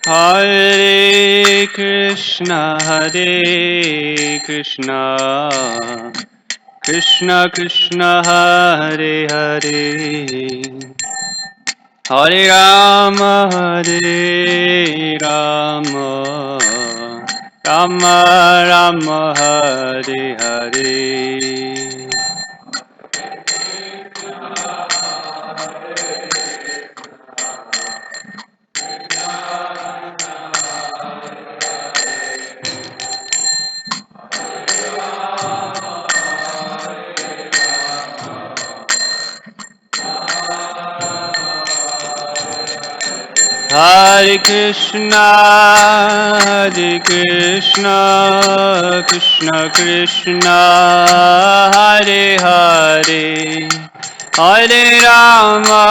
Hare Krishna, Krishna Krishna, Hare Hare, Hare Rama, Hare Rama, Rama Rama, Hare Hare. Hare Krishna, Krishna Krishna, Hare Hare, Hare Rama,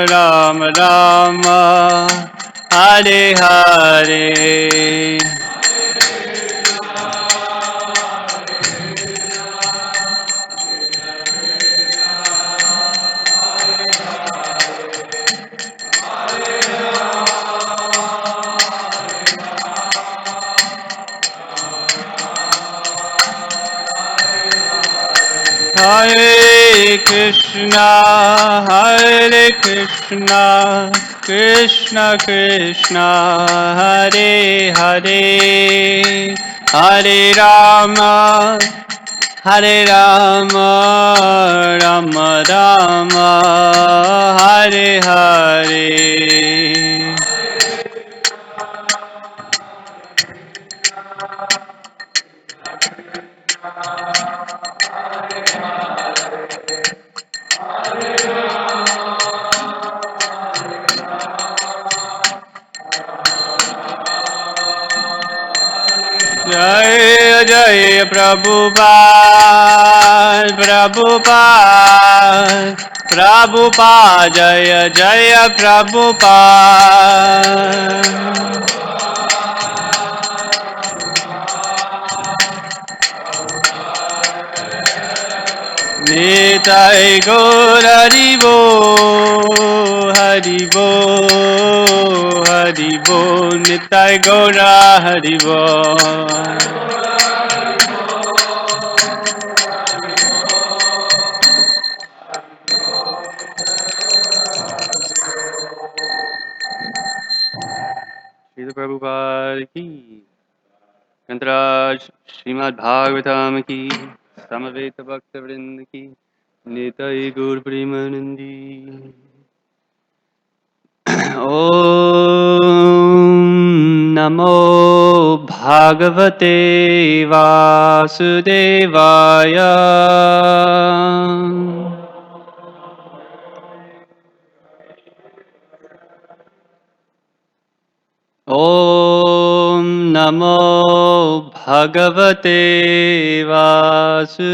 Rama Rama, Hare Hare. Hare Krishna, Krishna Krishna, Hare Hare, Hare Rama, Hare Rama, Rama Rama, Hare Hare. Jai Jai Prabhupada, Prabhupada, Prabhupada, Jai Jai Prabhupada. Nitai Gaur Haribo, Haribo, Haribo, Nitai Gaura Haribo. Srila Prabhupada ki, Kantaraj, Srimad Bhagavatam ki, Samaveta Bhakta Vrinda ki, Nitai Gaur Premanandi. Om Namo Bhagavate Vasudevaya. Om Namo Bhagavate Vasudevaya.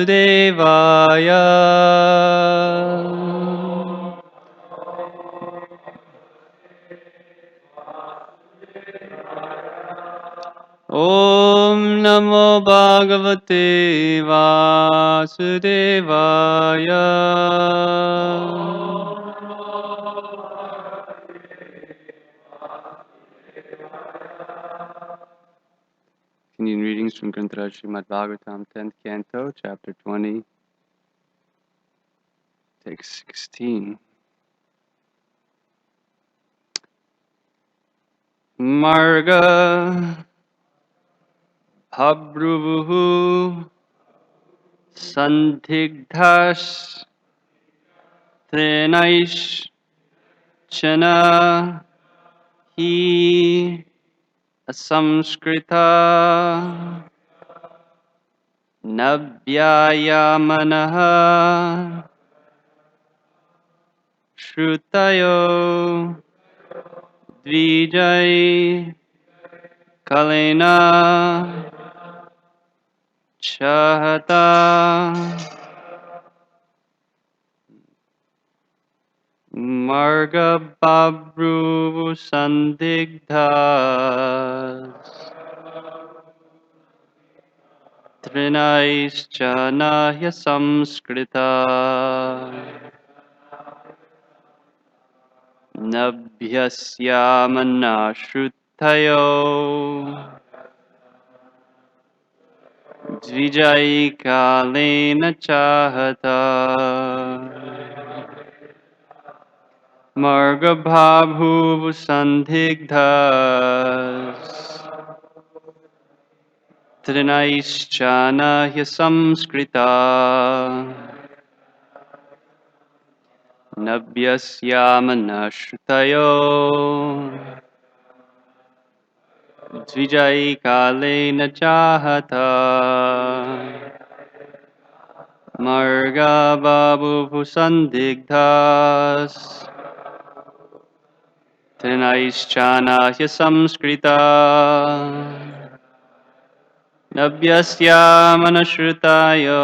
Om Namo Bhagavate Vasudevaya. Continuing readings from Grantaraj Srimad Bhagavatam, 10th Canto, Chapter 20, Text 16. Marga Bhabruvuhu Sandigdhas Trenaish Chana Hi Asamskrita Nabhyayamanaha Shrutayo Dvijay Kalena Chahata Marga Babru Sandigdhas Trinaishchanahya Samskrita Nabhyasyamana Dvijaikalena chahata Margabhabhuv sandhigdhas Trinaishchana hyasamskrita Nabhyasyamana Dvijaikalena chahata Margabhabhuv sandhigdhas Trinaishchana hyasamskrita Nabhyasyamanashrutayo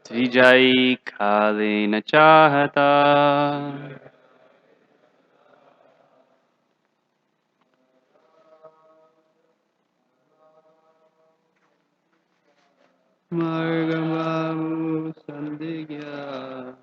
Dvijaikalena chahata Margamamu Sandigya.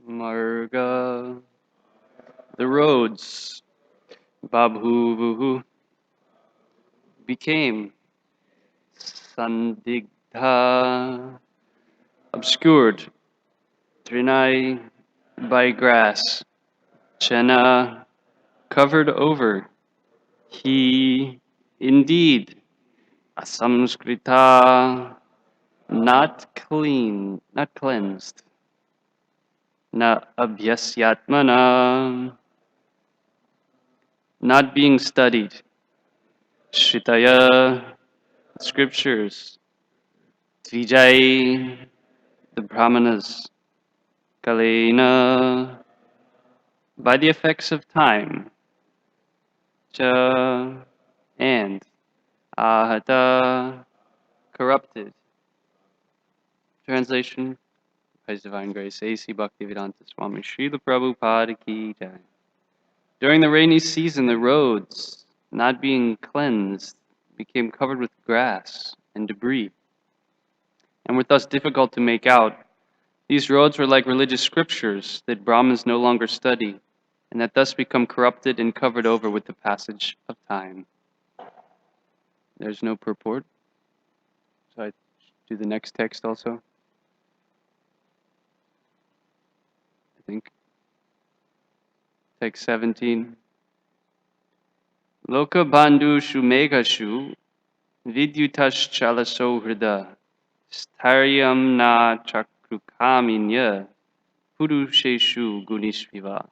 Marga, the roads, Babhuvuhu, became Sandigdha, obscured, Trinai, by grass, Chena, covered over, he, indeed, Asamskrita, not clean, not cleansed, na abhyasyatmana, not being studied, Shritaya, scriptures, Vijay, the Brahmanas, Kalena, by the effects of time, Cha, and Ahata, corrupted. Translation, His Divine Grace, A.C. Bhaktivedanta Swami Srila Prabhupada Ki Jai. During the rainy season, the roads, not being cleansed, became covered with grass and debris, and were thus difficult to make out. These roads were like religious scriptures that Brahmins no longer study, and that thus become corrupted and covered over with the passage of time. There's no purport, so I do the next text also, I think. Text 17. Loka bandhu meghashu vidyutash chalaso hrida staryam na chakrukaminya purusheshu gunishviva.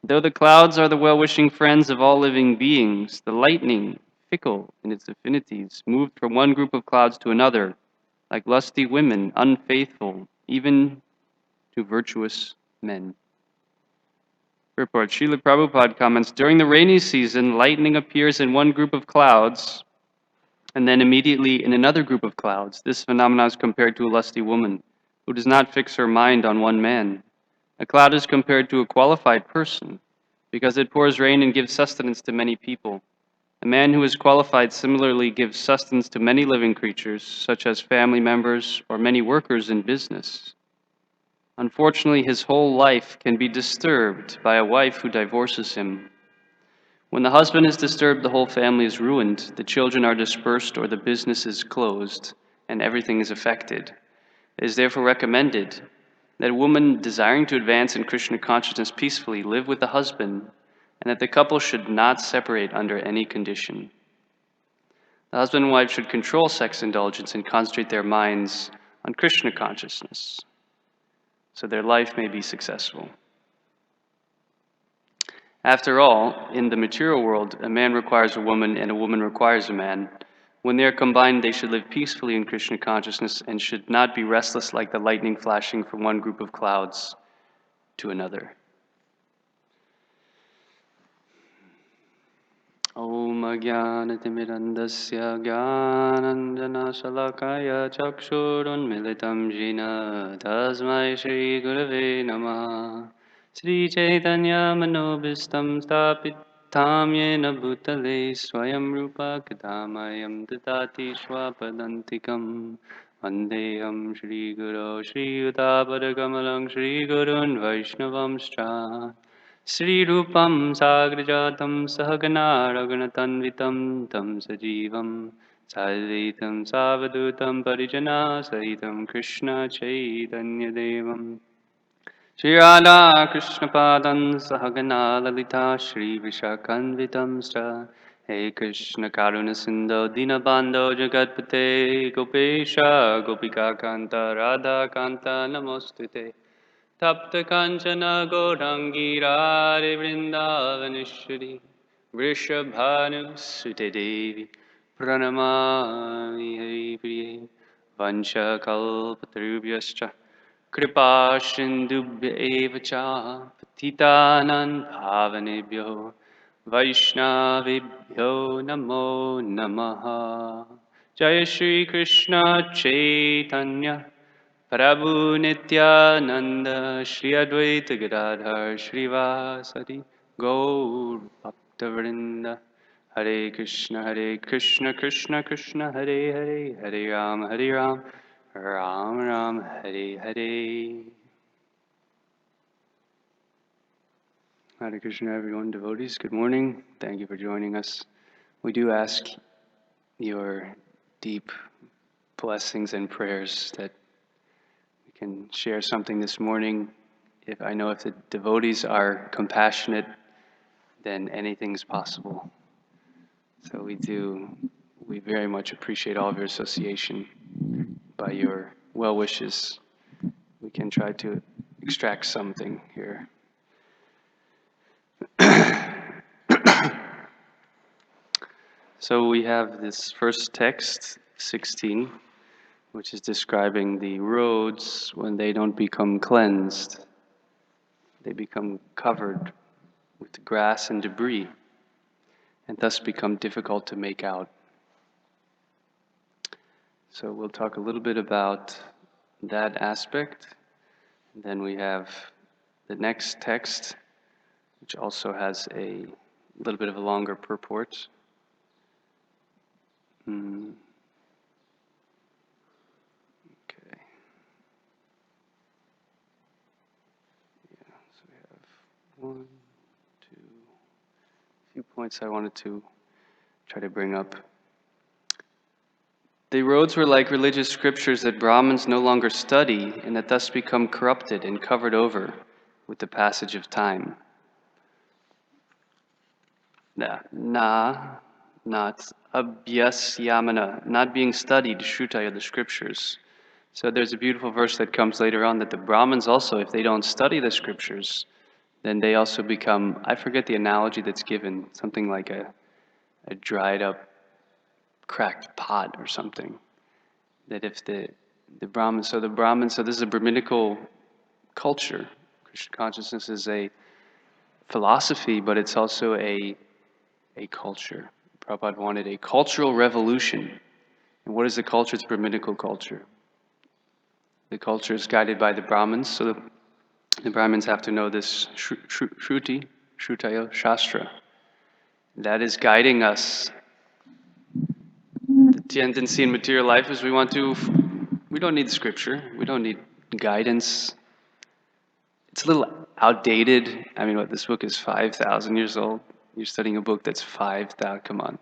Though the clouds are the well-wishing friends of all living beings, the lightning fickle in its affinities, moved from one group of clouds to another, like lusty women, unfaithful, even to virtuous men. Report. Srila Prabhupada comments, during the rainy season, lightning appears in one group of clouds and then immediately in another group of clouds. This phenomenon is compared to a lusty woman who does not fix her mind on one man. A cloud is compared to a qualified person because it pours rain and gives sustenance to many people. A man who is qualified similarly gives sustenance to many living creatures, such as family members or many workers in business. Unfortunately, his whole life can be disturbed by a wife who divorces him. When the husband is disturbed, the whole family is ruined, the children are dispersed, or the business is closed, and everything is affected. It is therefore recommended that a woman desiring to advance in Krishna consciousness peacefully live with the husband, and that the couple should not separate under any condition. The husband and wife should control sex indulgence and concentrate their minds on Krishna consciousness, so their life may be successful. After all, in the material world, a man requires a woman and a woman requires a man. When they are combined, they should live peacefully in Krishna consciousness and should not be restless like the lightning flashing from one group of clouds to another. Om Ajnanatimidandasya Jnananjana Shalakaya Chakshurunmilitam Jina Tasmai Shri Gurave Namaha Sri Chaitanya Manobhistam Stapitam Yena Bhutale Swayam Rupa Kadamayam Dadati Swapadantikam Vandeham Shri Guru Shri Utabadakamalang Shri Gurun Vaishnavam Sri Rupam Sagrajatam Sahagana Raghunatanvitam Tam Sajivam Sadvaitam Savadutam Parijana Sahitam Krishna Chaitanya Devam Shri Radha Krishna Padan Sahagana Lalita Shri Vishakanvitam Sra He Krishna Karuna Sindho Dinabandho Jagatpate Gopesha Gopika Kanta Radha Kanta Namostute Tapta Kanchana Gaurangi Radhe Vrindavaneshwari Vrishabhanu Sute Devi Pranamami Hari Priye Vancha Kalpatarubhyascha Kripa Sindhubhya Eva Cha Patitanam Bhavanebhyo Vaishnavibhyo Namo Namaha Jaya Shri Krishna Chaitanya Prabhu Nityananda Shri Advaita Gadadhar Srivasadi Gaur Bhaktavrinda Hare Krishna Krishna Krishna Hare Hare Hare Ram Ram Ram Hare Hare. Hare Krishna everyone, devotees, good morning. Thank you for joining us. We do ask your deep blessings and prayers that can share something this morning. If the devotees are compassionate, then anything's possible. So we very much appreciate all of your association. By your well wishes, we can try to extract something here. So we have this first text, 16, which is describing the roads when they don't become cleansed. They become covered with grass and debris, and thus become difficult to make out. So we'll talk a little bit about that aspect. And then we have the next text, which also has a little bit of a longer purport. Okay. Yeah, so we have one, two, a few points I wanted to try to bring up. The roads were like religious scriptures that Brahmins no longer study and that thus become corrupted and covered over with the passage of time. Not abhyasyamana, not being studied, shrutaya, the scriptures. So there's a beautiful verse that comes later on that the Brahmins also, if they don't study the scriptures, then they also become, I forget the analogy that's given, something like a dried up cracked pot or something. That if the Brahmins, so this is a Brahminical culture. Krishna consciousness is a philosophy, but it's also a culture. Prabhupada wanted a cultural revolution. And what is the culture? It's Brahminical culture. The culture is guided by the Brahmins, so the Brahmins have to know this Shruti, Shrutayo, Shastra. That is guiding us. The tendency in material life is we don't need scripture, we don't need guidance. It's a little outdated. I mean, this book is 5,000 years old. You're studying a book that's 5,000, come on.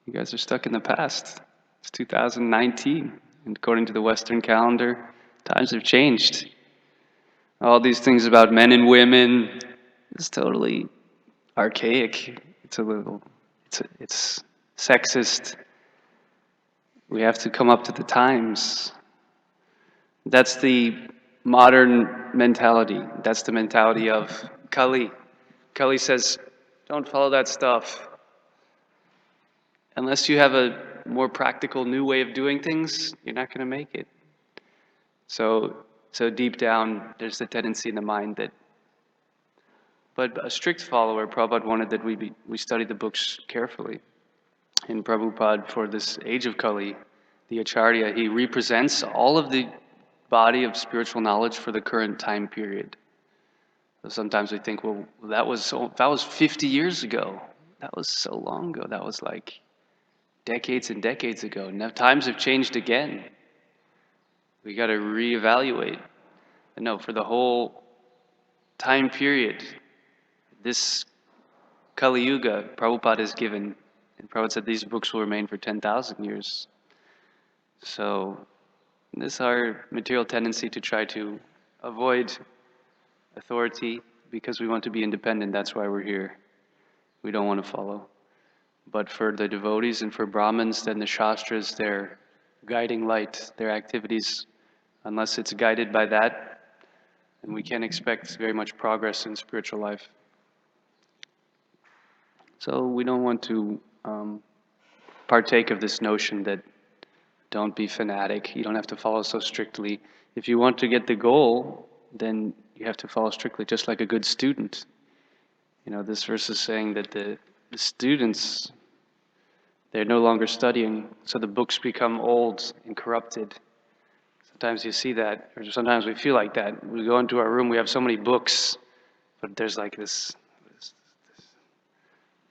You guys are stuck in the past. It's 2019, and according to the Western calendar, times have changed. All these things about men and women, it's totally archaic. It's sexist. We have to come up to the times. That's the modern mentality. That's the mentality of Kali. Kali says, don't follow that stuff. Unless you have a more practical new way of doing things, you're not going to make it. So deep down, there's the tendency in the mind that, but a strict follower, Prabhupada wanted that we study the books carefully. And Prabhupada, for this age of Kali, the Acarya, he represents all of the body of spiritual knowledge for the current time period. So sometimes we think, well, that was 50 years ago. That was so long ago. That was like decades and decades ago. Now times have changed again. We got to reevaluate. And no, for the whole time period, this Kali Yuga, Prabhupada has given, and Prabhupada said these books will remain for 10,000 years. So this is our material tendency to try to avoid authority because we want to be independent. That's why we're here. We don't want to follow. But for the devotees and for Brahmins, then the Shastras, their guiding light, their activities, unless it's guided by that, then we can't expect very much progress in spiritual life. So we don't want to partake of this notion that don't be fanatic, you don't have to follow so strictly. If you want to get the goal, then you have to follow strictly, just like a good student. You know, this verse is saying that the students, they're no longer studying, so the books become old and corrupted. Sometimes you see that, or sometimes we feel like that. We go into our room, we have so many books, but there's like this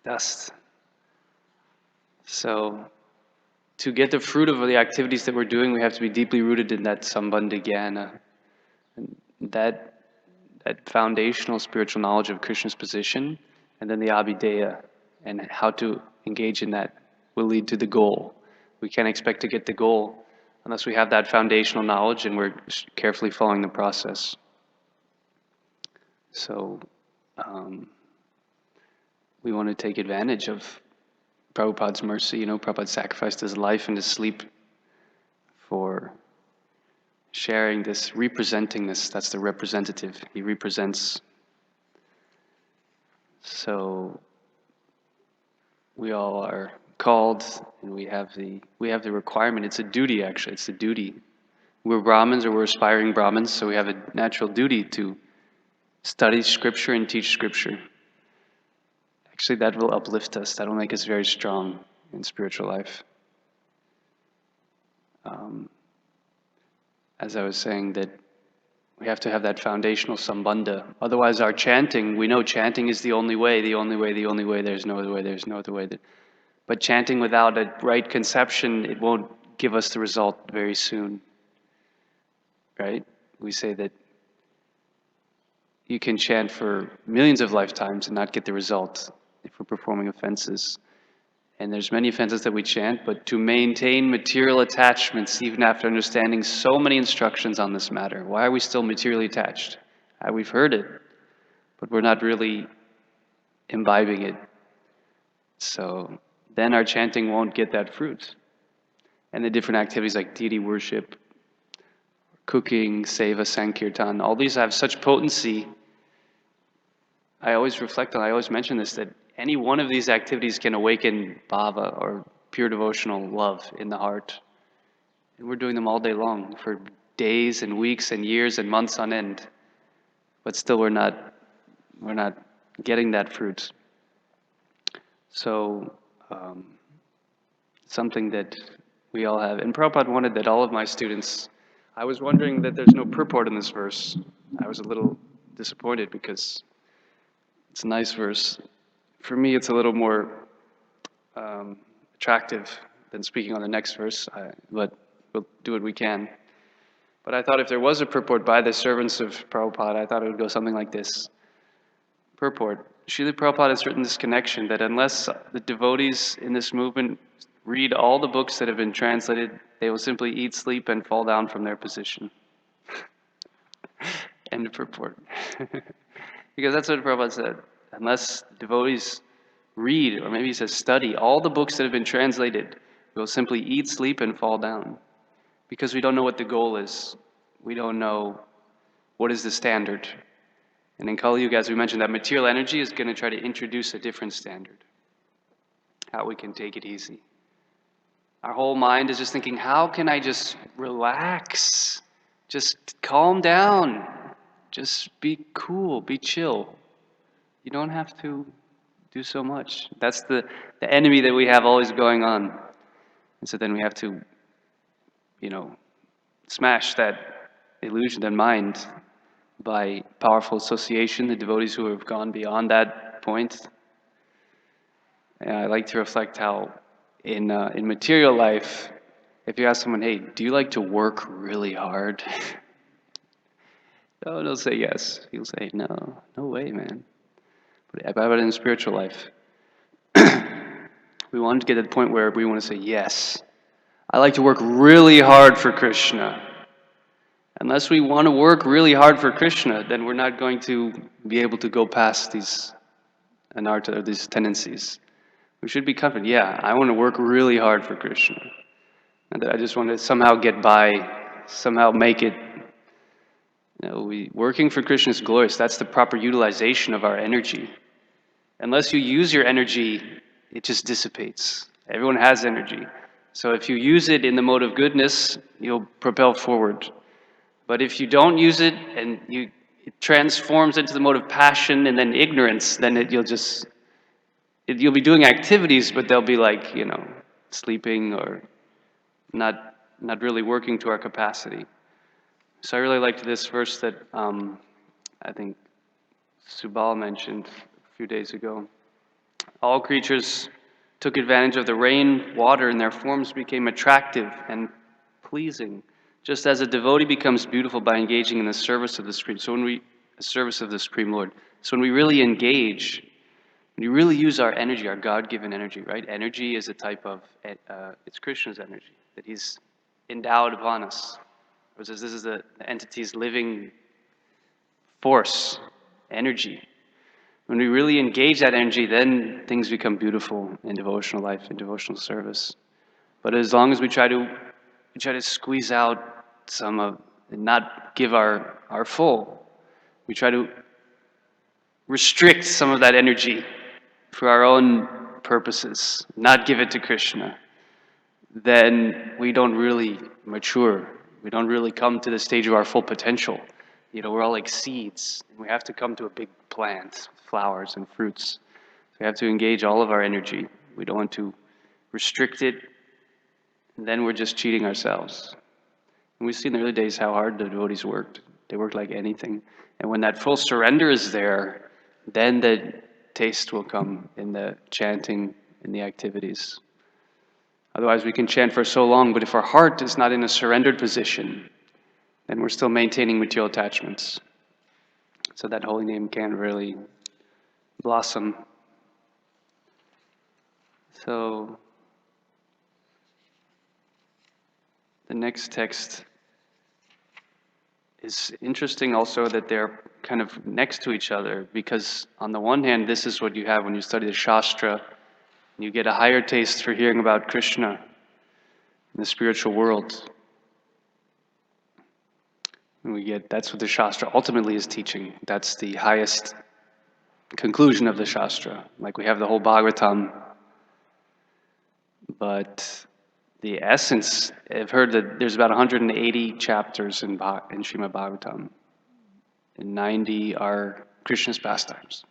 dust. So to get the fruit of the activities that we're doing, we have to be deeply rooted in that sambandha jnana. And that foundational spiritual knowledge of Krishna's position, and then the abhideya, and how to engage in that will lead to the goal. We can't expect to get the goal unless we have that foundational knowledge and we're carefully following the process. So we want to take advantage of Prabhupada's mercy. You know, Prabhupada sacrificed his life and his sleep for sharing this, representing this. That's the representative. He represents. So we all are called, and we have the requirement. It's a duty, actually. It's a duty. We're Brahmins, or we're aspiring Brahmins, so we have a natural duty to study Scripture and teach Scripture. Actually, that will uplift us. That will make us very strong in spiritual life. As I was saying, that we have to have that foundational sambandha. Otherwise, our chanting, we know chanting is the only way, the only way, the only way, there's no other way, there's no other way. But chanting without a right conception, it won't give us the result very soon. Right? We say that you can chant for millions of lifetimes and not get the result if we're performing offenses. And there's many offenses that we chant, but to maintain material attachments, even after understanding so many instructions on this matter, why are we still materially attached? We've heard it, but we're not really imbibing it. So then our chanting won't get that fruit. And the different activities like deity worship, cooking, seva, sankirtan, all these have such potency. I always reflect on, I always mention this, that any one of these activities can awaken bhava, or pure devotional love in the heart. And we're doing them all day long for days and weeks and years and months on end. But still we're not getting that fruit. So something that we all have. And Prabhupada wanted that all of my students, I was wondering that there's no purport in this verse. I was a little disappointed because it's a nice verse. For me, it's a little more attractive than speaking on the next verse, but we'll do what we can. But I thought if there was a purport by the servants of Prabhupada, I thought it would go something like this. Purport. Srila Prabhupada has written this connection that unless the devotees in this movement read all the books that have been translated, they will simply eat, sleep, and fall down from their position. End of purport. Because that's what Prabhupada said. Unless devotees read, or maybe he says study, all the books that have been translated, we will simply eat, sleep, and fall down. Because we don't know what the goal is. We don't know what is the standard. And in Kali Yuga, as we mentioned, that material energy is going to try to introduce a different standard. How we can take it easy. Our whole mind is just thinking, how can I just relax? Just calm down. Just be cool, be chill. You don't have to do so much. That's the enemy that we have always going on. And so then we have to, smash that illusion, that mind, by powerful association, the devotees who have gone beyond that point. And I like to reflect how in material life, if you ask someone, hey, do you like to work really hard? No, they'll say yes. He'll say, no way, man. But in spiritual life, we want to get to the point where we want to say, yes, I like to work really hard for Krishna. Unless we want to work really hard for Krishna, then we're not going to be able to go past these anartha, or these tendencies. We should be confident, yeah, I want to work really hard for Krishna. And that I just want to somehow get by, somehow make it. Working for Krishna is glorious. That's the proper utilization of our energy. Unless you use your energy, it just dissipates. Everyone has energy. So if you use it in the mode of goodness, you'll propel forward. But if you don't use it and it transforms into the mode of passion and then ignorance, then you'll be doing activities, but they'll be like, sleeping or not really working to our capacity. So I really liked this verse that I think Subal mentioned a few days ago. All creatures took advantage of the rain, water, and their forms became attractive and pleasing, just as a devotee becomes beautiful by engaging in the service of the Supreme. Service of the Supreme Lord. So when we really engage, when you really use our energy, our God-given energy, right? Energy is a type of, it's Krishna's energy that He's endowed upon us. This is the entity's living force, energy. When we really engage that energy, then things become beautiful in devotional life, in devotional service. But as long as we try to squeeze out some of, and not give our full, we try to restrict some of that energy for our own purposes, not give it to Krishna, then we don't really mature. We don't really come to the stage of our full potential. We're all like seeds. And we have to come to a big plant, flowers and fruits. So we have to engage all of our energy. We don't want to restrict it, and then we're just cheating ourselves. And we see in the early days how hard the devotees worked. They worked like anything. And when that full surrender is there, then the taste will come in the chanting, in the activities. Otherwise, we can chant for so long, but if our heart is not in a surrendered position, then we're still maintaining material attachments. So that holy name can't really blossom. So the next text is interesting also that they're kind of next to each other, because on the one hand, this is what you have when you study the Shastra. You get a higher taste for hearing about Krishna in the spiritual world. And that's what the Shastra ultimately is teaching. That's the highest conclusion of the Shastra. Like we have the whole Bhagavatam. But the essence, I've heard that there's about 180 chapters in Srimad Bhagavatam, and 90 are Krishna's pastimes.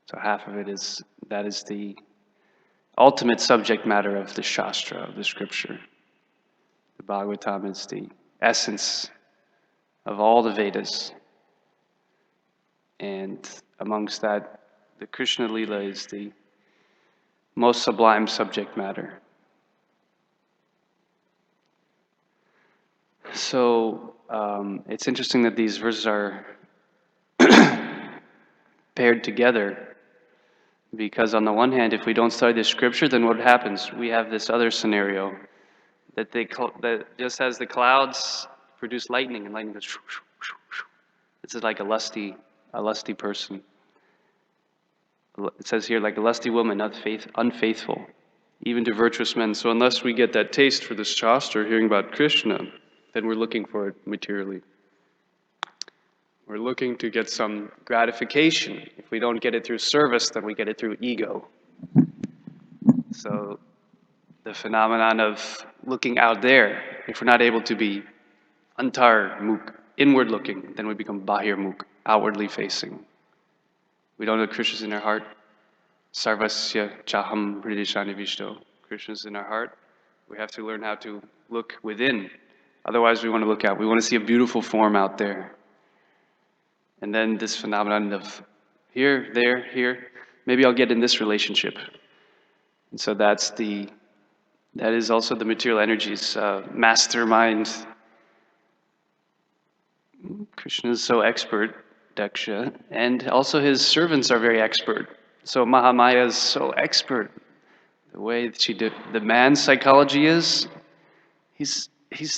So half of it that is the ultimate subject matter of the Shastra, of the scripture. The Bhagavatam is the essence of all the Vedas. And amongst that, the Krishna Lila is the most sublime subject matter. So it's interesting that these verses are paired together, because on the one hand, if we don't study the scripture, then what happens? We have this other scenario that just as the clouds produce lightning, and lightning goes shoo, shoo, shoo, shoo. This is like a lusty person. It says here, like a lusty woman, unfaithful, even to virtuous men. So unless we get that taste for this Shastra, hearing about Krishna, then we're looking for it materially. We're looking to get some gratification. If we don't get it through service, then we get it through ego. So the phenomenon of looking out there, if we're not able to be antar mukh, inward looking, then we become bahir mukh, outwardly facing. We don't know Krishna's in our heart. Sarvasya chaham hridishani vishto. Krishna's in our heart. We have to learn how to look within. Otherwise, we want to look out. We want to see a beautiful form out there. And then this phenomenon of here, there, here, maybe I'll get in this relationship. And so that is also the material energies mastermind. Krishna is so expert, Daksha, and also his servants are very expert. So Mahamaya is so expert. The way that the man's psychology is, he's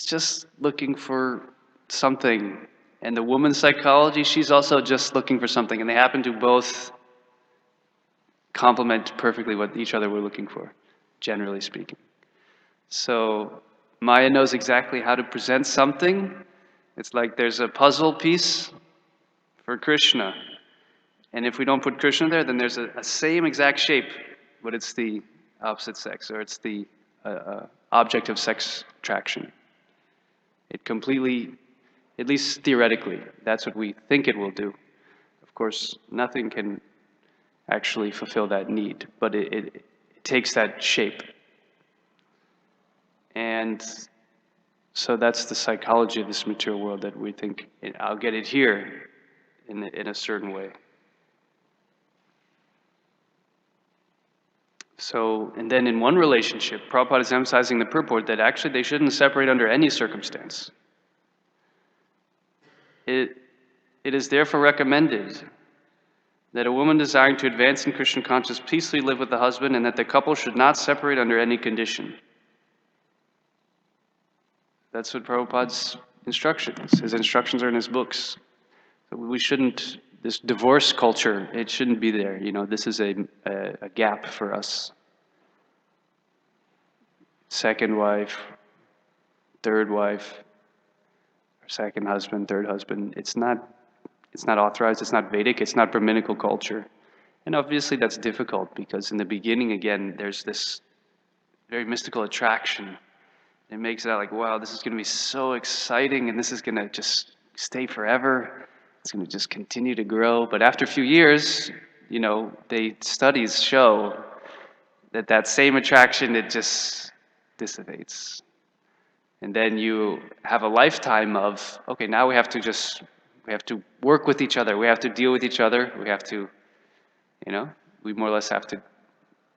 just looking for something. And the woman's psychology, she's also just looking for something. And they happen to both complement perfectly what each other were looking for, generally speaking. So Maya knows exactly how to present something. It's like there's a puzzle piece for Krishna. And if we don't put Krishna there, then there's a same exact shape, but it's the opposite sex, or it's the object of sex attraction. It completely, at least theoretically, that's what we think it will do. Of course, nothing can actually fulfill that need, but it takes that shape. And so that's the psychology of this material world, that we think, I'll get it here in a certain way. So, and then in one relationship, Prabhupada is emphasizing the purport that actually they shouldn't separate under any circumstance. It is therefore recommended that a woman desiring to advance in Krishna consciousness peacefully live with the husband, and that the couple should not separate under any condition. That's what Prabhupada's instructions. His instructions are in his books. So we shouldn't, this divorce culture, it shouldn't be there. This is a gap for us. Second wife, third wife, or second husband, third husband. It's not authorized, it's not Vedic, it's not Brahminical culture. And obviously that's difficult because in the beginning, again, there's this very mystical attraction. It makes it out like, wow, this is going to be so exciting, and this is going to just stay forever. It's going to just continue to grow. But after a few years, studies show that same attraction, it just dissipates. And then you have a lifetime of, okay, now we have to work with each other. We have to deal with each other. We have to, we more or less have to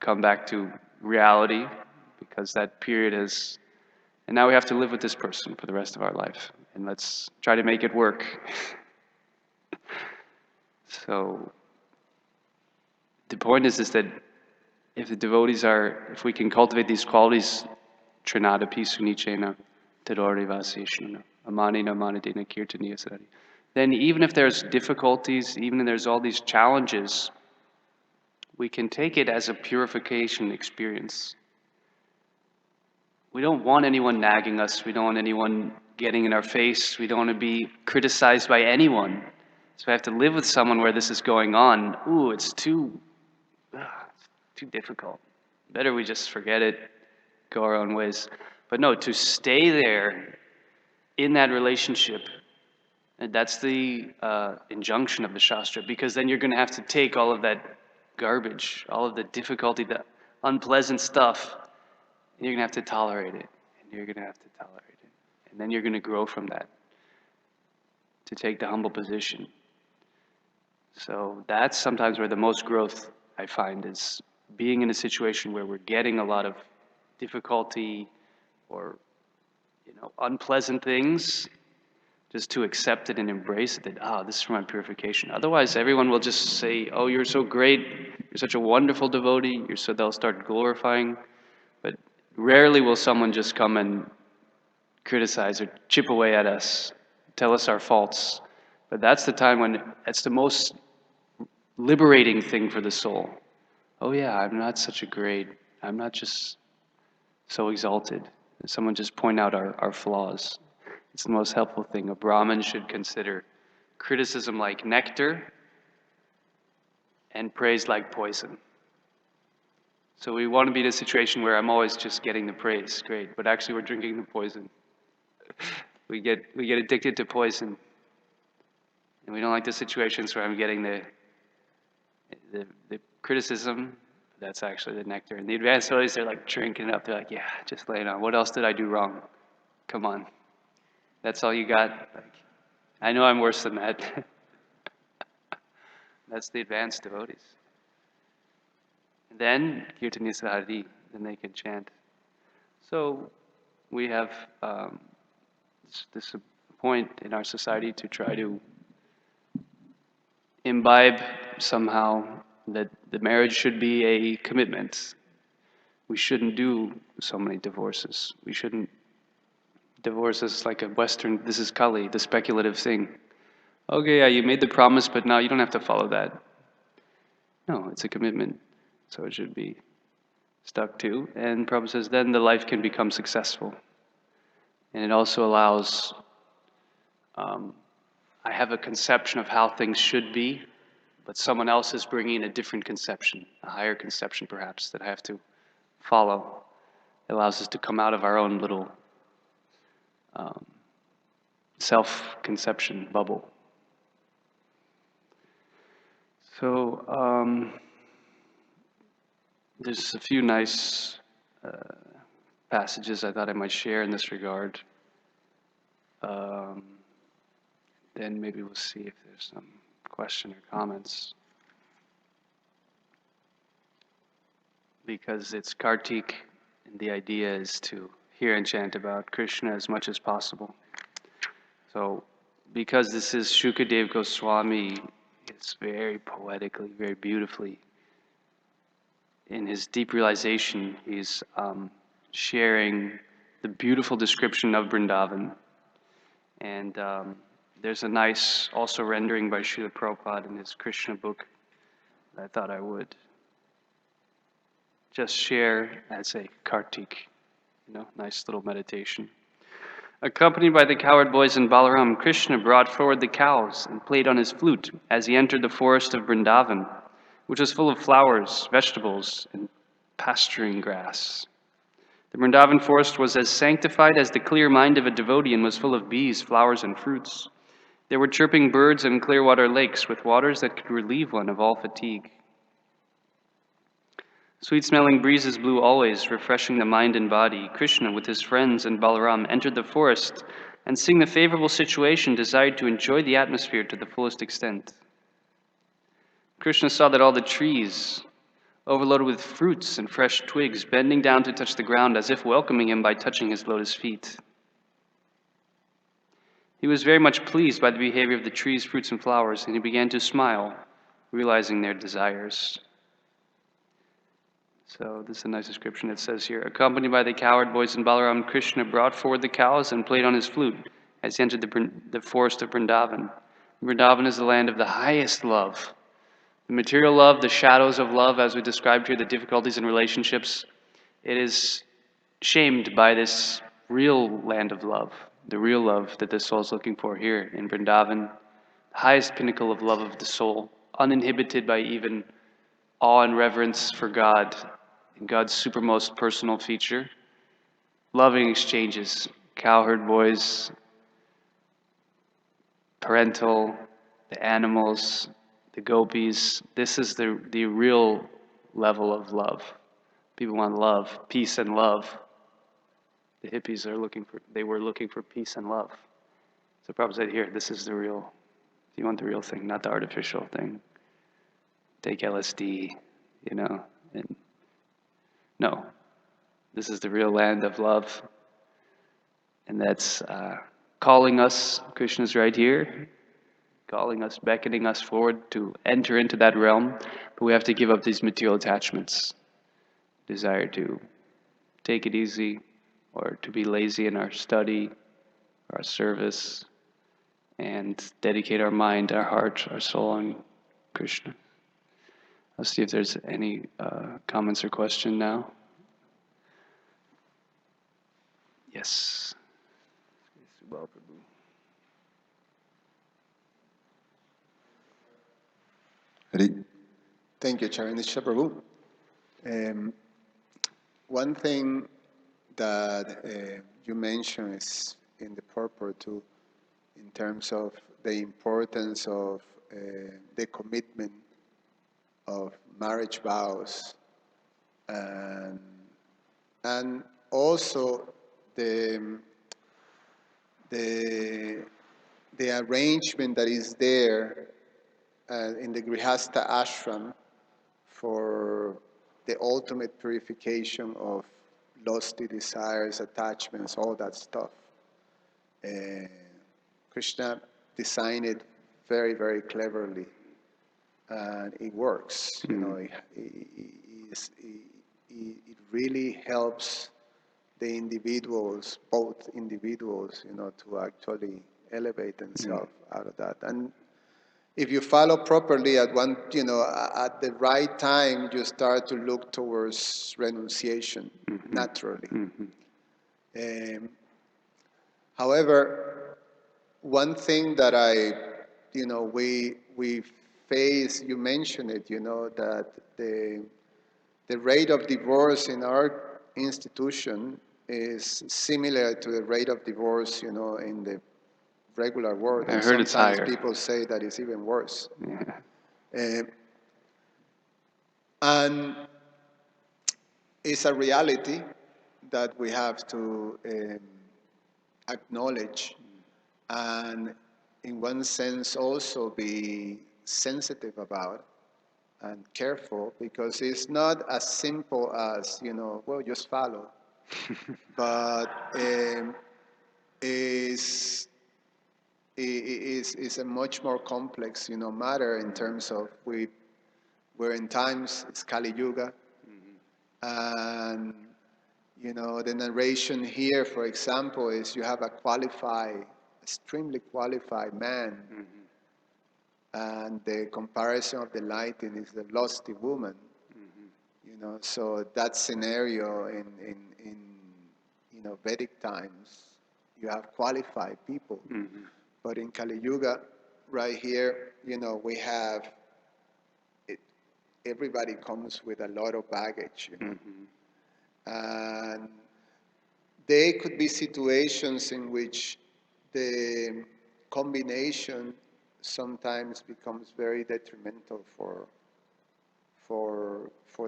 come back to reality, because that period is, and now we have to live with this person for the rest of our life. And let's try to make it work. So the point is that if the devotees if we can cultivate these qualities, trinadapi sunichena tadorivaseshana amanina manadina kirtaniya sarari, then even if there's difficulties, even if there's all these challenges, we can take it as a purification experience. We don't want anyone nagging us. We don't want anyone getting in our face. We don't want to be criticized by anyone. So I have to live with someone where this is going on. Ooh, it's too difficult. Better we just forget it, go our own ways. But no, to stay there in that relationship, and that's the injunction of the Shastra, because then you're going to have to take all of that garbage, all of the difficulty, the unpleasant stuff, and you're going to have to tolerate it, and you're going to have to tolerate it. And then you're going to grow from that to take the humble position. So that's sometimes where the most growth I find is being in a situation where we're getting a lot of difficulty or unpleasant things, just to accept it and embrace it, that this is for my purification. Otherwise everyone will just say, oh, you're so great, you're such a wonderful devotee, they'll start glorifying. But rarely will someone just come and criticize or chip away at us, tell us our faults. But that's the time when it's the most liberating thing for the soul. Oh yeah, I'm not just so exalted. Someone just point out our flaws. It's the most helpful thing. A Brahmin should consider criticism like nectar and praise like poison. So we want to be in a situation where I'm always just getting the praise, great, but actually we're drinking the poison. We get addicted to poison. And we don't like the situations where I'm getting the criticism. That's actually the nectar. And the advanced devotees, they're like drinking it up. They're like, yeah, just lay it on. What else did I do wrong? Come on. That's all you got? Like, I know I'm worse than that. That's the advanced devotees. And then, Kirtan Nistha Hari, then they can chant. So, we have this point in our society to try to imbibe somehow that the marriage should be a commitment. We shouldn't do so many divorces. We shouldn't divorce as like a Western, this is Kali, the speculative thing. Okay, yeah, you made the promise, but now you don't have to follow that. No, it's a commitment, so it should be stuck to. And Prabhu says, then the life can become successful. And it also allows, I have a conception of how things should be, but someone else is bringing a different conception, a higher conception perhaps, that I have to follow. It allows us to come out of our own little self-conception bubble. So there's a few nice passages I thought I might share in this regard. Then maybe we'll see if there's some question or comments. Because it's Kartik, and the idea is to hear and chant about Krishna as much as possible. So, because this is Shukadev Goswami, it's very poetically, very beautifully. In his deep realization, he's sharing the beautiful description of Vrindavan. And there's a nice also rendering by Srila Prabhupada in his Krishna book that I thought I would just share as a Kartik, nice little meditation. Accompanied by the cowherd boys and Balaram, Krishna brought forward the cows and played on his flute as he entered the forest of Vrindavan, which was full of flowers, vegetables, and pasturing grass. The Vrindavan forest was as sanctified as the clear mind of a devotee and was full of bees, flowers, and fruits. There were chirping birds and clear water lakes with waters that could relieve one of all fatigue. Sweet-smelling breezes blew always, refreshing the mind and body. Krishna, with his friends and Balaram, entered the forest and, seeing the favorable situation, desired to enjoy the atmosphere to the fullest extent. Krishna saw that all the trees, overloaded with fruits and fresh twigs, bending down to touch the ground as if welcoming him by touching his lotus feet. He was very much pleased by the behavior of the trees, fruits, and flowers, and he began to smile, realizing their desires. So this is a nice description. It says here, accompanied by the cowherd boys and Balaram, Krishna brought forward the cows and played on his flute as he entered the forest of Vrindavan. Vrindavan is the land of the highest love. The material love, the shadows of love, as we described here, the difficulties in relationships, it is shamed by this real land of love, the real love that the soul is looking for here in Vrindavan, the highest pinnacle of love of the soul, uninhibited by even awe and reverence for God. in God's supermost personal feature. Loving exchanges, cowherd boys, parental, the animals, the gopis. This is the real level of love. People want love, peace and love. The hippies were looking for peace and love. So Prabhupada said, here, this is the real, you want the real thing, not the artificial thing. Take LSD, and no, this is the real land of love. And that's calling us, Krishna's right here, calling us, beckoning us forward to enter into that realm, but we have to give up these material attachments, desire to take it easy, or to be lazy in our study, our service, and dedicate our mind, our heart, our soul on Krishna. I'll see if there's any comments or question now. Yes. Well, Prabhu. Thank you, Charanishya Prabhu. One thing that you mentioned is in the purport too, in terms of the importance of the commitment of marriage vows, and also the arrangement that is there in the Grihastha ashram for the ultimate purification of lusty desires, attachments, all that stuff. Krishna designed it very, very cleverly, and it works. It really helps the individuals, both individuals, to actually elevate themselves out of that. And if you follow properly at at the right time, you start to look towards renunciation naturally. However, one thing that we face, you mentioned it, that the rate of divorce in our institution is similar to the rate of divorce, in the regular world. I heard it's higher. Sometimes people say that it's even worse. Yeah. And it's a reality that we have to acknowledge, and in one sense also be sensitive about and careful, because it's not as simple as, well, just follow. But is a much more complex, matter, in terms of we're in times, it's Kali Yuga, and the narration here, for example, is you have a extremely qualified man, and the comparison of the lighting is the lusty woman. So that scenario in Vedic times, you have qualified people. But in Kali Yuga, right here, we have it. Everybody comes with a lot of baggage, and there could be situations in which the combination sometimes becomes very detrimental for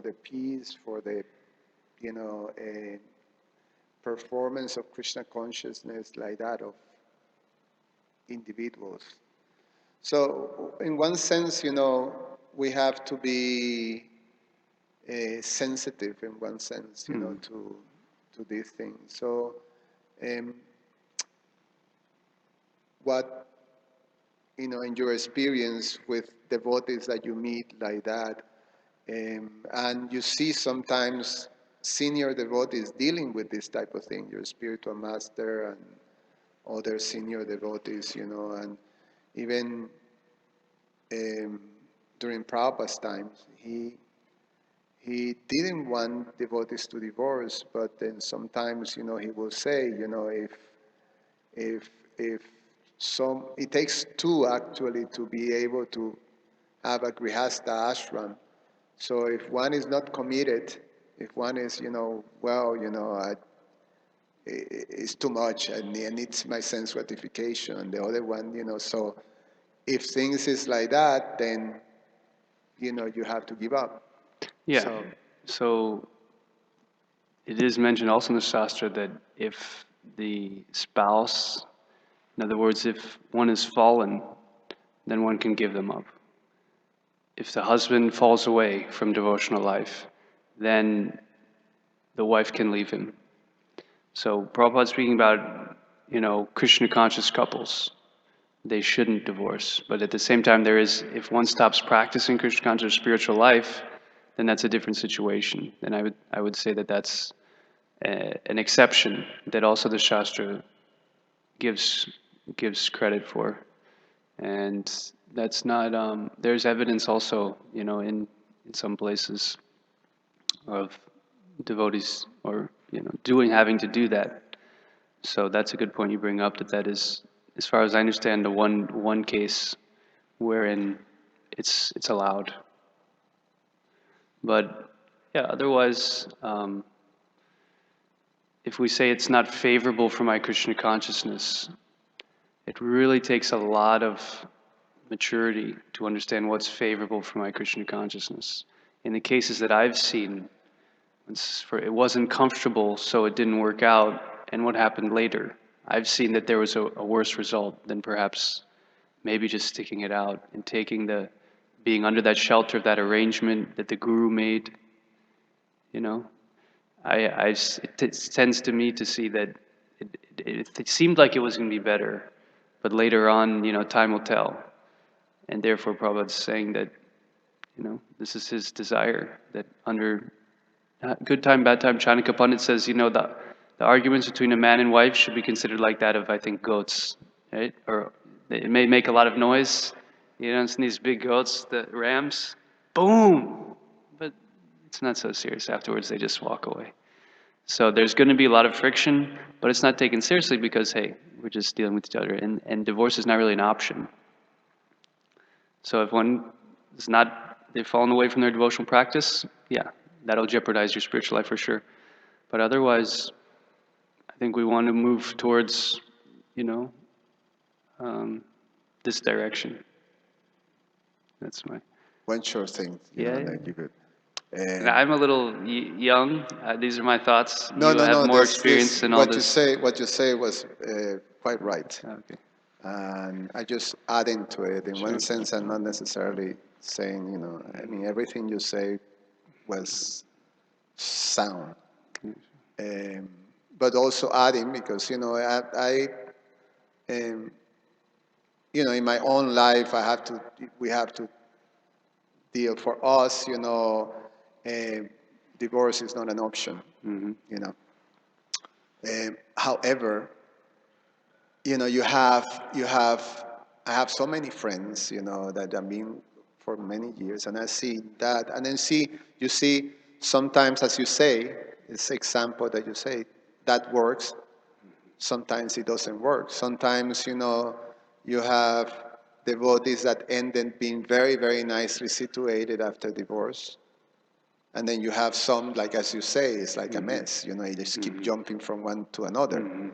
the peace, for the performance of Krishna consciousness, like that of individuals. So in one sense, we have to be sensitive, in one sense, to these things. So what, in your experience with devotees that you meet like that, and you see sometimes senior devotees dealing with this type of thing, your spiritual master and other senior devotees, and even during Prabhupada's times, he didn't want devotees to divorce, but then sometimes, he will say, if it takes two actually to be able to have a grihastha ashram. So if one is not committed, If one is, it's too much, and I need my sense gratification, and the other one, so if things is like that, then, you have to give up. Yeah. So it is mentioned also in the Shastra that if the spouse, in other words, if one is fallen, then one can give them up. If the husband falls away from devotional life, then the wife can leave him. So Prabhupada's speaking about, Krishna conscious couples. They shouldn't divorce. But at the same time, if one stops practicing Krishna conscious spiritual life, then that's a different situation. Then I would say that that's an exception that also the Shastra gives credit for. And that's not, there's evidence also, in some places of devotees or, having to do that. So that's a good point you bring up, that is, as far as I understand, the one case wherein it's allowed. But yeah, otherwise, if we say it's not favorable for my Krishna consciousness, it really takes a lot of maturity to understand what's favorable for my Krishna consciousness. In the cases that I've seen, it wasn't comfortable, so it didn't work out, and what happened later. I've seen that there was a worse result than perhaps maybe just sticking it out and being under that shelter of that arrangement that the guru made. It tends to me to see that it seemed like it was going to be better, but later on, time will tell. And therefore, Prabhupada's saying that, this is his desire, that under good time, bad time, Chanakya Pandit says, the arguments between a man and wife should be considered like that of, I think, goats, right? Or it may make a lot of noise, it's these big goats, the rams, boom! But it's not so serious. Afterwards, they just walk away. So there's going to be a lot of friction, but it's not taken seriously because, hey, we're just dealing with each other, and divorce is not really an option. So if one is they've fallen away from their devotional practice, yeah, that'll jeopardize your spiritual life for sure. But otherwise, I think we want to move towards, this direction. That's my. One short thing, that you could. And I'm a little young. These are my thoughts. No, You no, have no. more experience in all what this. what you say was quite right. Okay. And I just adding to it. In one sense, I'm not necessarily saying, I mean, everything you say was sound. But also adding, because, in my own life, we have to deal for us, divorce is not an option, however, I have so many friends, that I've been for many years, and I see that, and then you see, sometimes, as you say, this example that you say, that works, sometimes it doesn't work. Sometimes, you have devotees that ended being very, very nicely situated after divorce. And then you have some, like as you say, it's like a mess. You just keep jumping from one to another.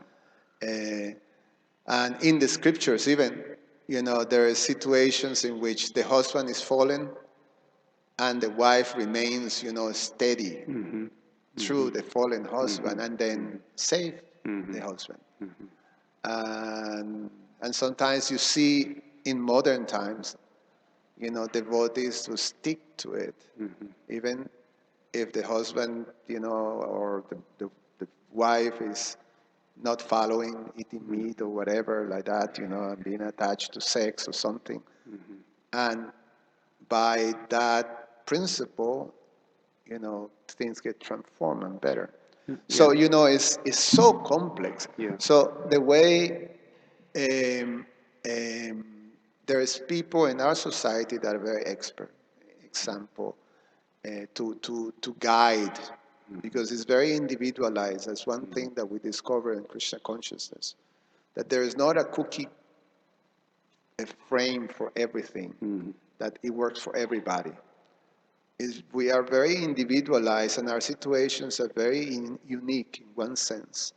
And in the scriptures, even, there are situations in which the husband is fallen and the wife remains, steady through the fallen husband and then save the husband. And sometimes you see in modern times, devotees who stick to it, even if the husband, or the wife is not following, eating meat or whatever like that, and being attached to sex or something. And by that principle, things get transformed and better. So, it's so complex. Yeah. So the way there's people in our society that are very expert, example, to guide, because it's very individualized. That's one thing that we discover in Krishna consciousness, that there is not a cookie, a frame for everything, that it works for everybody. is we are very individualized and our situations are very unique in one sense.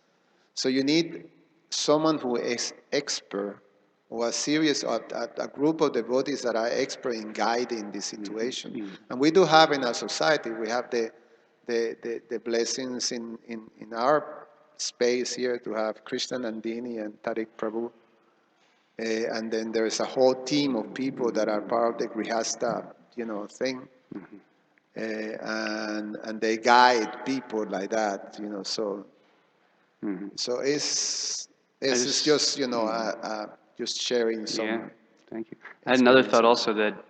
So you need someone who is expert or a series of a group of devotees that are expert in guiding the situation. And we do have in our society, we have the blessings in our space here to have Krishna Nandini and Tariq Prabhu. And then there's a whole team of people that are part of the Grihasta, thing. And they guide people like that, so so it's just just sharing some. Yeah, thank you. I had another thought also that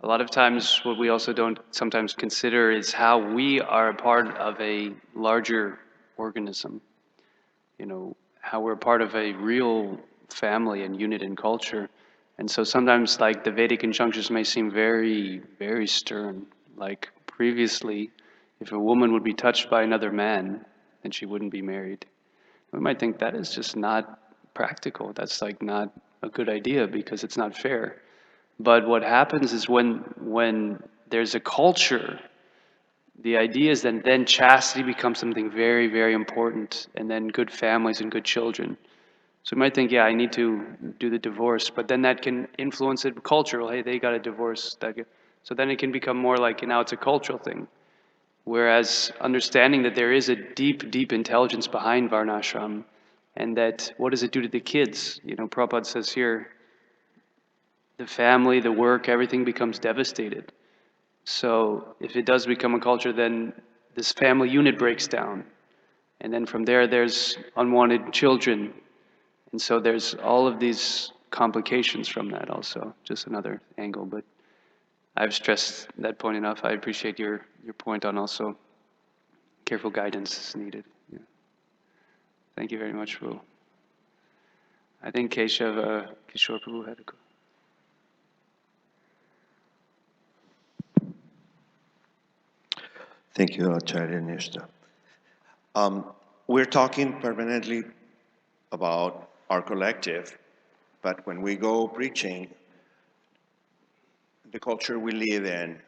a lot of times what we also don't sometimes consider is how we are a part of a larger organism. How we're part of a real family and unit in culture. And so sometimes like the Vedic injunctions may seem very, very stern. Like previously, if a woman would be touched by another man, then she wouldn't be married. We might think that is just not practical. That's like not a good idea because it's not fair. But what happens is when there's a culture, the idea is that then chastity becomes something very, very important, and then good families and good children. So you might think, yeah, I need to do the divorce, but then that can influence it cultural. Hey, they got a divorce. So then it can become more like, now it's a cultural thing. Whereas understanding that there is a deep, deep intelligence behind Varnashram, and that what does it do to the kids? Prabhupada says here, the family, the work, everything becomes devastated. So if it does become a culture, then this family unit breaks down. And then from there, there's unwanted children. And so there's all of these complications from that also, just another angle. But I've stressed that point enough. I appreciate your point on also careful guidance is needed. Yeah. Thank you very much, Prabhu. I think Kishore Prabhu had a go. Thank you, Acharya Nistha. We're talking permanently about our collective, but when we go preaching, the culture we live in,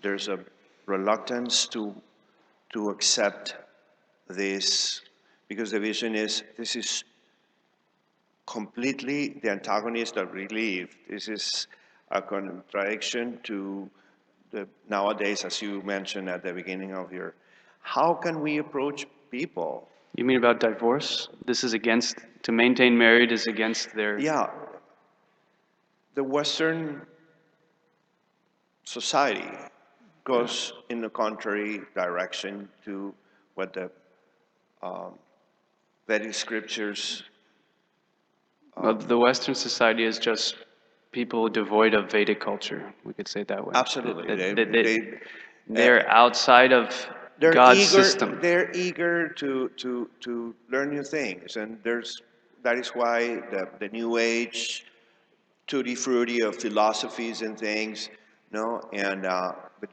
there's a reluctance to accept this, because the vision is, this is completely the antagonist of relief. This is a contradiction to the nowadays, as you mentioned at the beginning of your, how can we approach people? You mean about divorce? This is against, to maintain marriage is against their... Yeah. The Western society goes in the contrary direction to what the Vedic scriptures... Well, the Western society is just people devoid of Vedic culture. We could say it that way. Absolutely. They're outside of God's system. They're eager to learn new things, and that is why the New Age tutti frutti of philosophies and things, but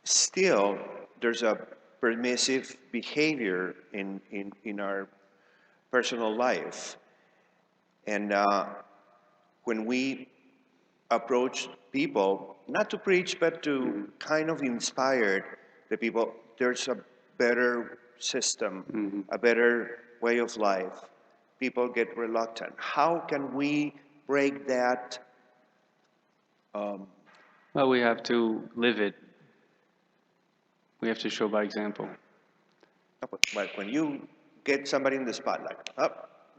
still there's a permissive behavior in our personal life, and when we approach people, not to preach, but to kind of inspire the people, there's a better system, a better way of life. People get reluctant. How can we break that? Well, we have to live it. We have to show by example. But when you get somebody in the spotlight,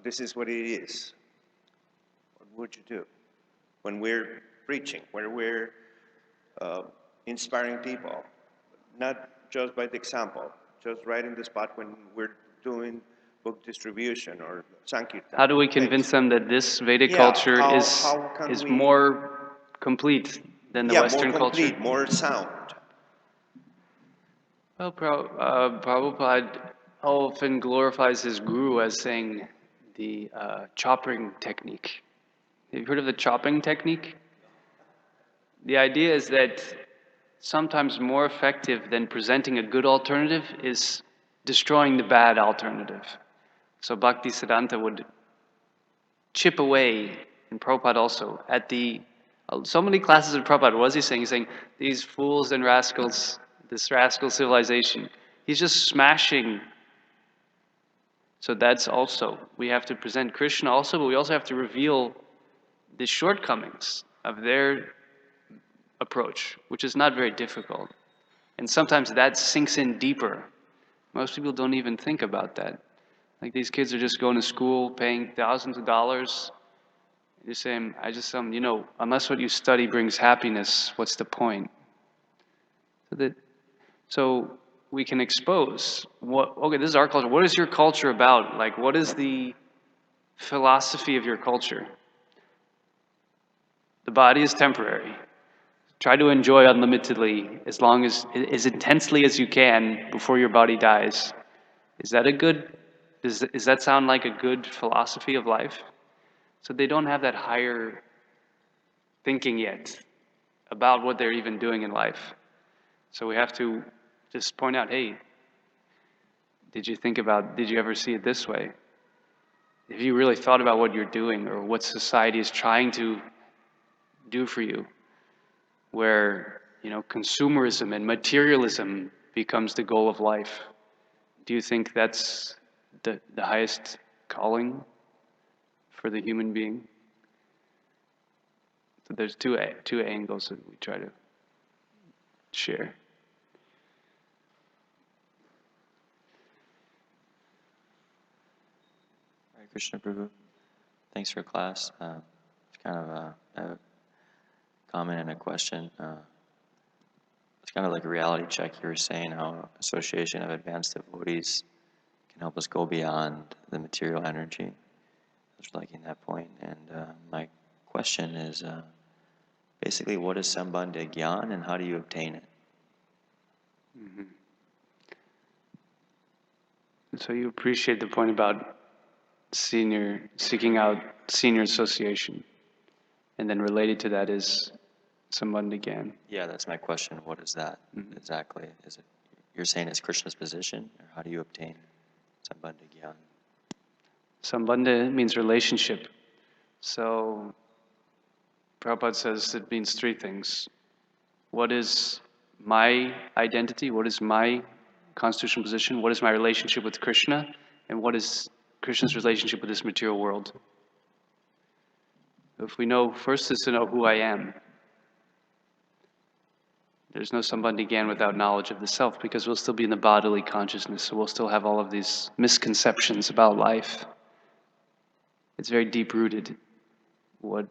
this is what it is. What would you do? When we're preaching, when we're inspiring people, not just by the example, just right in the spot when we're doing book distribution or Sankirtan. How do we convince them that this Vedic culture is more complete than the Western more complete, culture? more sound. Well, Prabhupada often glorifies his guru as saying the chopping technique. Have you heard of the chopping technique? The idea is that sometimes more effective than presenting a good alternative is destroying the bad alternative. So Bhaktisiddhanta would chip away, and Prabhupada also, at the So many classes of Prabhupada, what is he saying? He's saying, these fools and rascals, this rascal civilization, he's just smashing. So that's also, we have to present Krishna also, but we also have to reveal the shortcomings of their approach, which is not very difficult. And sometimes that sinks in deeper. Most people don't even think about that. Like these kids are just going to school, paying thousands of dollars. You're saying, I just tell them, unless what you study brings happiness, what's the point? So we can expose okay, this is our culture. What is your culture about? Like, what is the philosophy of your culture? The body is temporary. Try to enjoy unlimitedly as intensely as you can before your body dies. Is that does that sound like a good philosophy of life? So they don't have that higher thinking yet about what they're even doing in life. So we have to just point out, hey, did you ever see it this way? Have you really thought about what you're doing or what society is trying to do for you? Where, consumerism and materialism becomes the goal of life. Do you think that's the highest calling for the human being? So there's two angles that we try to share. Hare Krishna, Prabhu. Thanks for class. It's kind of a comment and a question. It's kind of like a reality check. You were saying how association of advanced devotees can help us go beyond the material energy. I was liking that point. And my question is basically, what is Sambandha Gyan and how do you obtain it? Mm-hmm. So you appreciate the point about seeking out senior association. And then related to that is Sambandha Gyan. Yeah, that's my question. What is that exactly? Is it you're saying it's Krishna's position, or how do you obtain Sambandha Gyan? Sambandha means relationship. So Prabhupada says it means three things. What is my identity? What is my constitutional position? What is my relationship with Krishna? And what is Krishna's relationship with this material world? If we know, first is to know who I am. There's no Sambandha Gyan without knowledge of the self, because we'll still be in the bodily consciousness, so we'll still have all of these misconceptions about life. It's very deep-rooted. What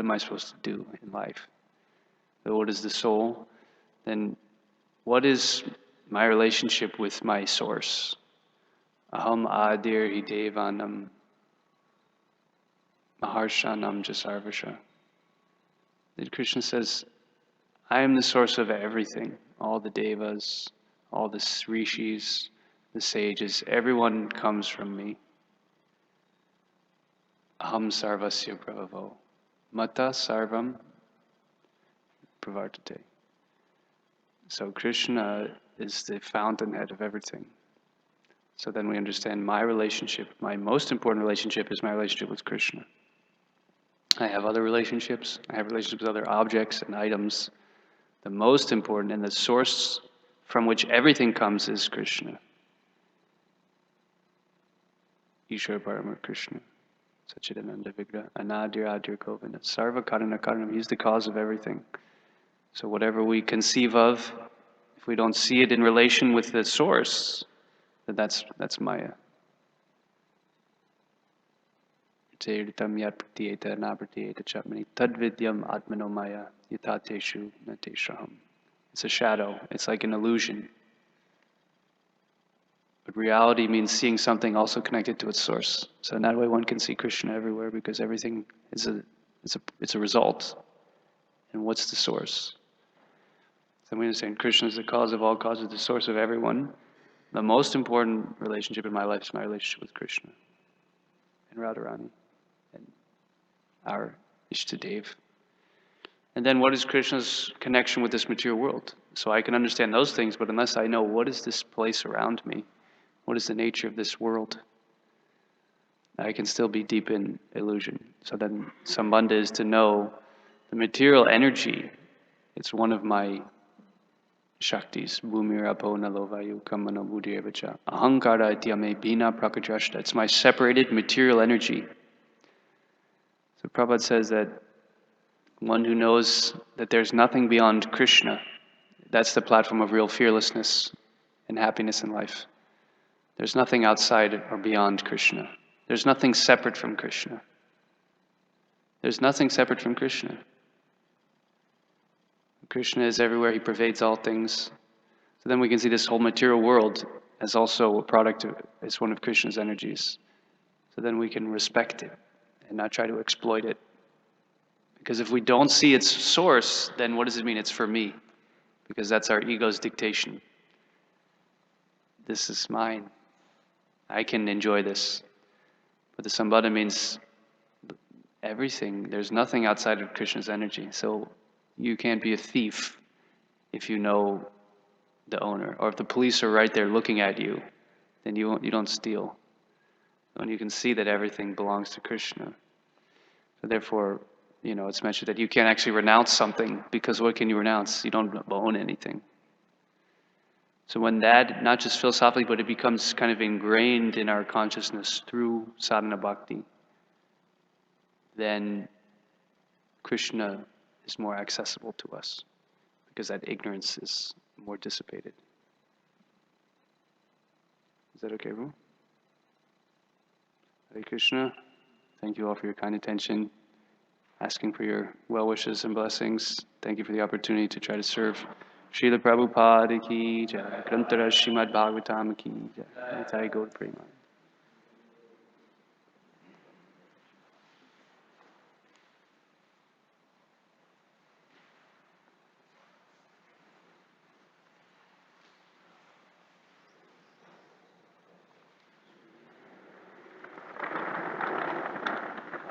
am I supposed to do in life? So what is the soul? Then what is my relationship with my source? Aham adir hi devanam maharshanam jasarvasha. Then Krishna says, I am the source of everything. All the devas, all the rishis, the sages, everyone comes from me. Aham sarvasya prabhavo. Mata sarvam pravartate. So Krishna is the fountainhead of everything. So then we understand my relationship, my most important relationship is my relationship with Krishna. I have other relationships. I have relationships with other objects and items. The most important and the source from which everything comes is Krishna. Ishvara Parama Krishna. Sachidananda Vigraha. Anadir Adir Govinda. Sarva Karana Karanam. He's the cause of everything. So whatever we conceive of, if we don't see it in relation with the source, then that's Maya. Tadvidyam Atmano Maya Yatateshu Nateshaham. It's a shadow. It's like an illusion. But reality means seeing something also connected to its source. So in that way, one can see Krishna everywhere because everything is a result. And what's the source? So we understand Krishna is the cause of all causes, the source of everyone. The most important relationship in my life is my relationship with Krishna and Radharani and our Ishtadev. And then what is Krishna's connection with this material world? So I can understand those things, but unless I know what is this place around me, what is the nature of this world, I can still be deep in illusion. So then Sambandha is to know The material energy, it's one of my Shaktis. Bhumirapo nalovayu kamano buddhirevacha. Ahankara ityame bina prakadrashta. It's my separated material energy. So Prabhupada says that one who knows that there's nothing beyond Krishna, that's the platform of real fearlessness and happiness in life. There's nothing outside or beyond Krishna. There's nothing separate from Krishna. There's nothing separate from Krishna. Krishna is everywhere, he pervades all things. So then we can see this whole material world as also a product of, it's one of Krishna's energies. So then we can respect it and not try to exploit it. Because if we don't see its source, then what does it mean? It's for me. Because that's our ego's dictation. This is mine. I can enjoy this. But the sambandha means everything. There's nothing outside of Krishna's energy. So you can't be a thief if you know the owner. Or if the police are right there looking at you, then you don't steal. When you can see that everything belongs to Krishna. So therefore, it's mentioned that you can't actually renounce something, because what can you renounce? You don't own anything. So when that, not just philosophically, but it becomes kind of ingrained in our consciousness through sadhana bhakti, then Krishna is more accessible to us, because that ignorance is more dissipated. Is that okay, Prabhu? Hare Krishna. Thank you all for your kind attention. Asking for your well wishes and blessings. Thank you for the opportunity to try to serve Srila Prabhupada ki jai. Grantara Srimad Bhagavatam ki jai. Nitai Gaur Prema.